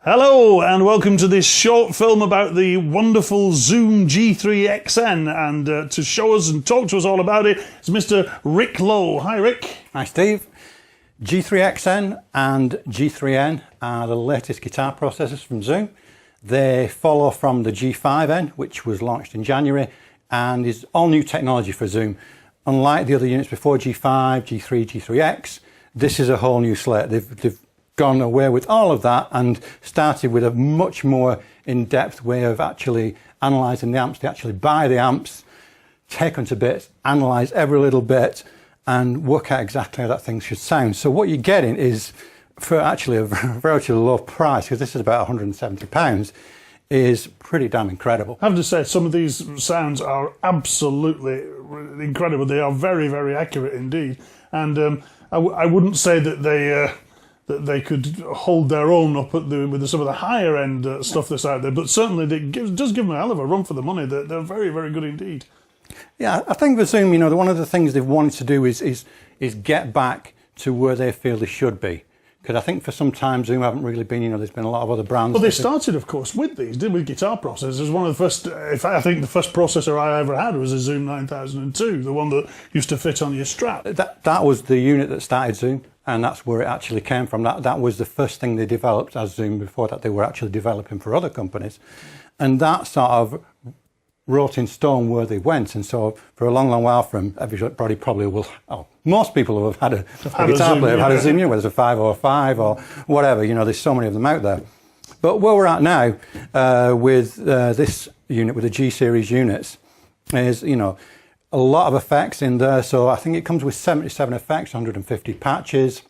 Hello and welcome to this short film about the wonderful Zoom G3Xn, and to show us and talk to us all about it is Mr. Rick Lowe. Hi Rick. Hi Steve. G3Xn and G3N are the latest guitar processors from Zoom. They follow from the G5N, which was launched in January and is all new technology for Zoom. Unlike the other units before, G5, G3, G3X, this is a whole new slate. They've gone away with all of that and started with a much more in-depth way of actually analysing the amps. They actually buy the amps, take them to bits, analyse every little bit and work out exactly how that thing should sound. So what you're getting is, for actually a relatively low price, because this is about £170, is pretty damn incredible. I have to say, some of these sounds are absolutely incredible. They are very, very accurate indeed. And I wouldn't say that they could hold their own up at with some of the higher end stuff that's out there, but certainly it does give them a hell of a run for the money. They're very, very good indeed. Yeah, I think with Zoom, one of the things they've wanted to do is get back to where they feel they should be. Because I think for some time Zoom haven't really been, there's been a lot of other brands. Well, they started, of course, with these, didn't we? Guitar processors. One of the first, in fact, I think the first processor I ever had was a Zoom 9002, the one that used to fit on your strap. That was the unit that started Zoom, and that's where it actually came from. That was the first thing they developed as Zoom. Before that, they were actually developing for other companies. And that sort of wrote in stone where they went. And so for a long, long while, from everybody probably will, most people who have had a guitar player have had a Zoom, whether it's a 505 or whatever, there's so many of them out there. But where we're at now with this unit, with the G series units, is, a lot of effects in there. So I think it comes with 77 effects, 150 patches.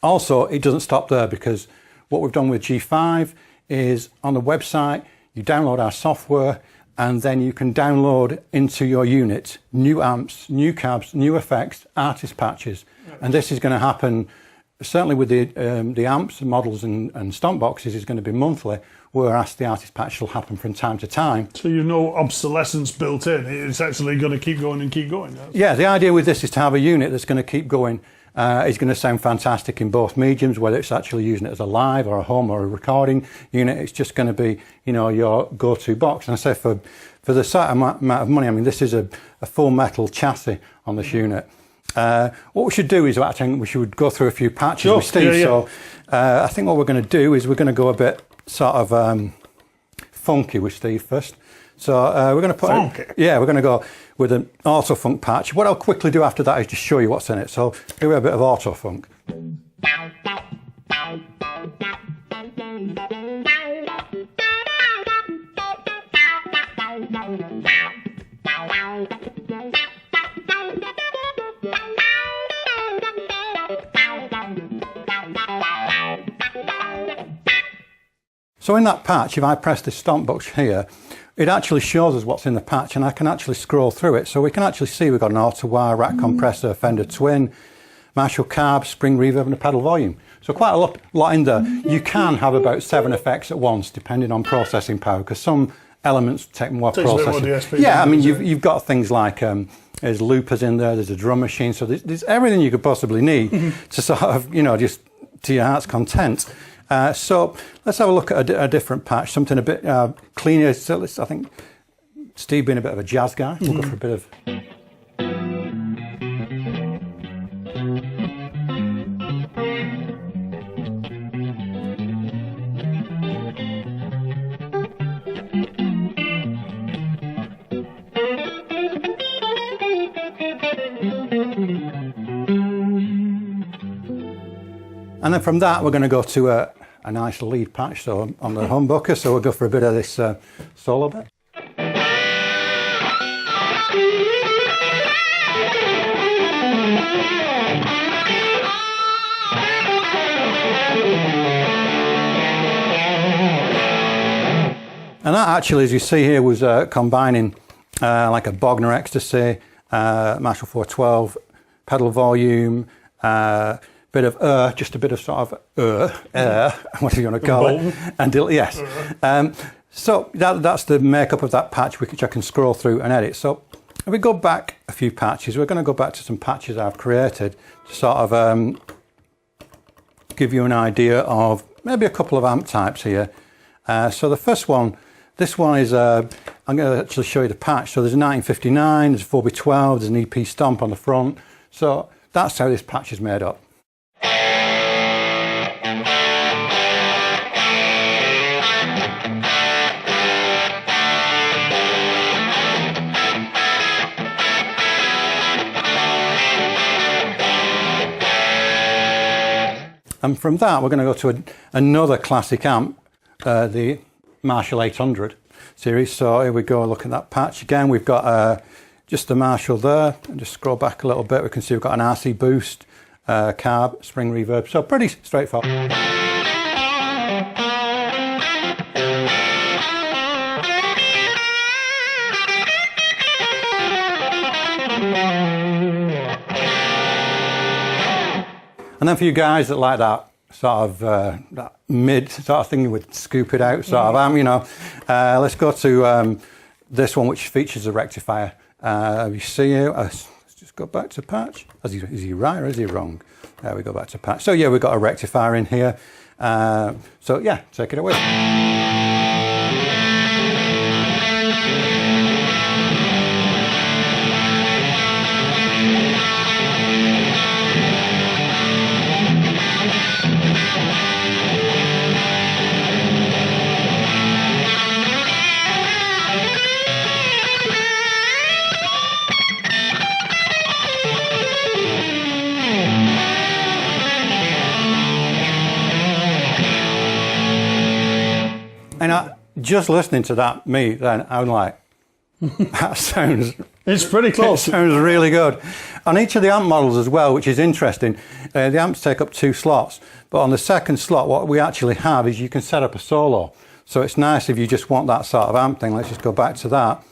Also, it doesn't stop there, because what we've done with G5 is on the website, you download our software, and then you can download into your unit new amps, new cabs, new effects, artist patches. And this is going to happen certainly with the amps, models and stomp boxes is going to be monthly, whereas the artist patch will happen from time to time. So obsolescence built in. It's actually going to keep going and keep going. Yeah, the idea with this is to have a unit that's going to keep going. It's going to sound fantastic in both mediums, whether it's actually using it as a live or a home or a recording unit. It's just going to be, your go-to box. And I say for the certain amount of money, this is a full metal chassis on this unit. What we should do is, I think we should go through a few patches with Steve. Yeah. So I think what we're going to do is we're going to go a bit sort of funky with Steve first. So we're going to put we're going to go with an auto funk patch. What I'll quickly do after that is just show you what's in it. So here we have a bit of auto funk. So in that patch, if I press this stomp box here, it actually shows us what's in the patch, and I can actually scroll through it. So we can actually see we've got an auto wire, rack compressor, Fender Twin, Marshall carb, spring reverb and a pedal volume. So quite a lot in there. You can have about 7 effects at once, depending on processing power, because some elements take more processing. Yeah, you've got things like there's loopers in there, there's a drum machine, so there's everything you could possibly need to sort of, just to your heart's content. So let's have a look at a different patch, something a bit cleaner. So I think Steve being a bit of a jazz guy, we'll go for a bit of... And then from that, we're going to go to a nice lead patch, so on the humbucker. So we'll go for a bit of this solo bit. And that actually, as you see here, was combining like a Bogner Ecstasy, Marshall 412, pedal volume, bit of just a bit of sort of whatever you want to call it, and yes. So that's the makeup of that patch, which I can scroll through and edit. So if we go back a few patches, we're going to go back to some patches I've created to sort of give you an idea of maybe a couple of amp types here. So the first one, this one is, I'm going to actually show you the patch. So there's a 1959, there's a 4x12, there's an EP stomp on the front. So that's how this patch is made up. And from that, we're going to go to another classic amp, the Marshall 800 series. So here we go, look at that patch again. We've got just the Marshall there, and just scroll back a little bit. We can see we've got an RC boost, carb, spring reverb. So pretty straightforward. And then for you guys that like that sort of that mid sort of thing with scoop it out sort of amp, you know, let's go to this one, which features a rectifier. You see here, let's just go back to patch. Is he right or is he wrong? There we go, back to patch. So yeah, we've got a rectifier in here. So yeah, take it away. And just listening to that, then I'm like, that sounds... It's pretty close. It sounds really good. On each of the amp models as well, which is interesting, the amps take up 2 slots. But on the second slot, what we actually have is you can set up a solo. So it's nice if you just want that sort of amp thing. Let's just go back to that.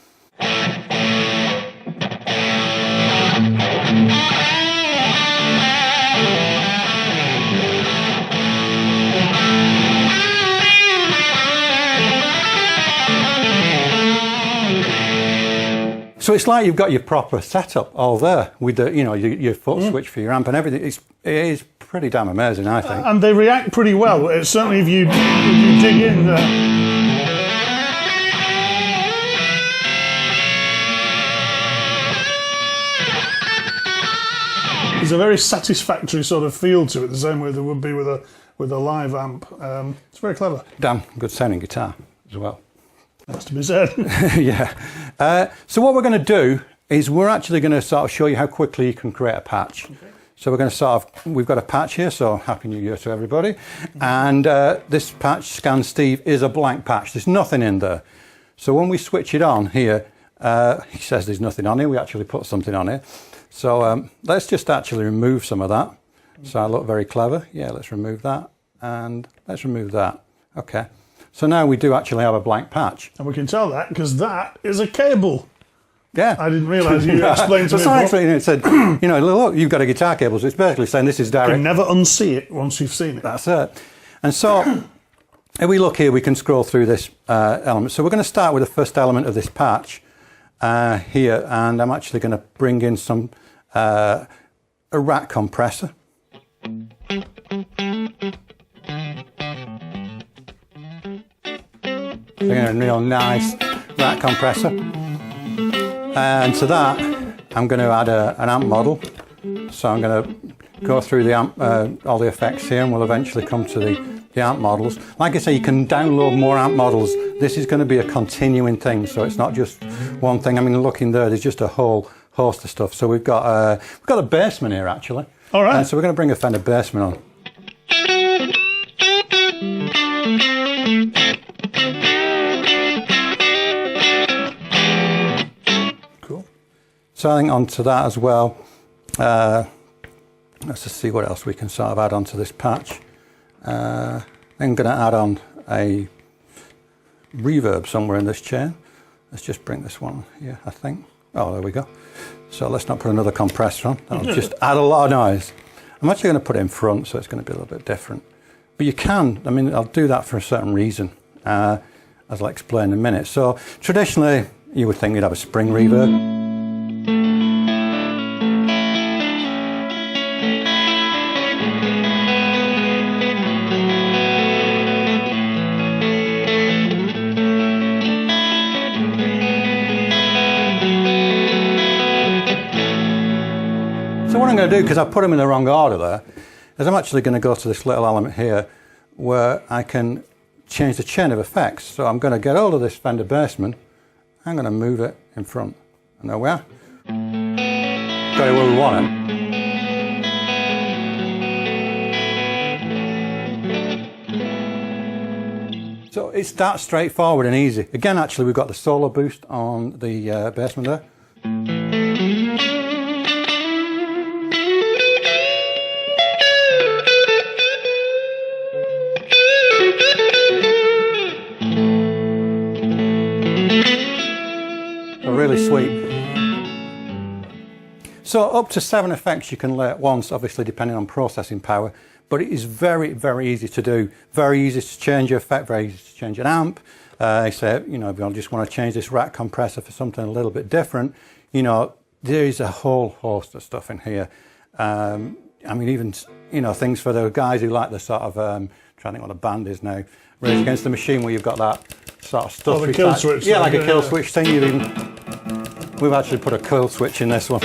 So it's like you've got your proper setup all there with the, you know, your foot switch for your amp and everything. It is pretty damn amazing, I think. And they react pretty well. It's certainly if you dig in there. There's a very satisfactory sort of feel to it, the same way there would be with a live amp. It's very clever. Damn good sounding guitar as well. That's to be said. Yeah. So what we're going to do is we're actually going to sort of show you how quickly you can create a patch. Okay. So we're going to sort of, we've got a patch here, so Happy New Year to everybody. And this patch, Scan Steve, is a blank patch. There's nothing in there. So when we switch it on here, he says there's nothing on here. We actually put something on here. So let's just actually remove some of that. So I look very clever. Yeah, let's remove that. And let's remove that. Okay. So now we do actually have a blank patch. And we can tell that because that is a cable. Yeah. I didn't realise you explained to me. Actually, it said, you know, look, you've got a guitar cable. So it's basically saying this is direct. You can never unsee it once you've seen it. That's it. And so if we look here, we can scroll through this element. So we're going to start with the first element of this patch here. And I'm actually going to bring in some a rat compressor. A real nice rat compressor. And to that, I'm going to add an amp model. So I'm going to go through the amp, all the effects here, and we'll eventually come to the amp models. Like I say, you can download more amp models. This is going to be a continuing thing, so it's not just one thing. I mean, looking there's just a whole host of stuff. So we've got a Bassman here, actually. All right. So we're going to bring a Fender Bassman on. So I think onto that as well, let's just see what else we can sort of add onto this patch. I'm going to add on a reverb somewhere in this chain. Let's just bring this one here, I think. Oh, there we go. So let's not put another compressor on. That'll just add a lot of noise. I'm actually going to put it in front, so it's going to be a little bit different. But you can, I mean, I'll do that for a certain reason, as I'll explain in a minute. So traditionally, you would think you'd have a spring reverb. what I'm going to do, because I put them in the wrong order there, is I'm actually going to go to this little element here where I can change the chain of effects. So I'm going to get hold of this Fender Bassman. I'm going to move it in front. And there we are. Got it where we want it. So it's that straightforward and easy. Again, actually, we've got the solo boost on the Bassman there. So really sweet. So up to 7 effects you can lay at once, obviously depending on processing power. But it is very, very easy to do. Very easy to change your effect, very easy to change an amp. I say, you know, if you just want to change this rack compressor for something a little bit different, you know, there is a whole host of stuff in here. I mean, even, you know, things for the guys who like the sort of, trying to think what a band is now, Rage Against the Machine, where you've got that sort of stuff. Oh, the kill switch. Yeah, like a kill switch thing. We've actually put a kill switch in this one.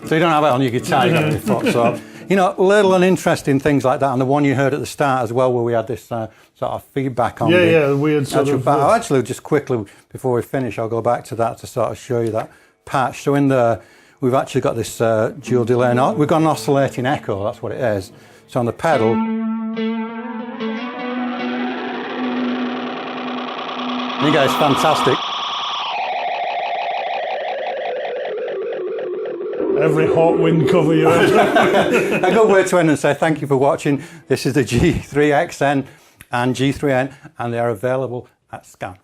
So you don't have it on your guitar, you got it on your foot. So, you know, little and interesting things like that. And the one you heard at the start as well, where we had this sort of feedback on the weird sort of... I'll actually, just quickly, before we finish, I'll go back to that to sort of show you that patch. So in there, we've actually got this dual delay. We've got an oscillating echo, that's what it is. So on the pedal... You guys, fantastic. Every hot wind cover you ever. A good way to end and say thank you for watching. This is the G3Xn and G3N, and they are available at Scan.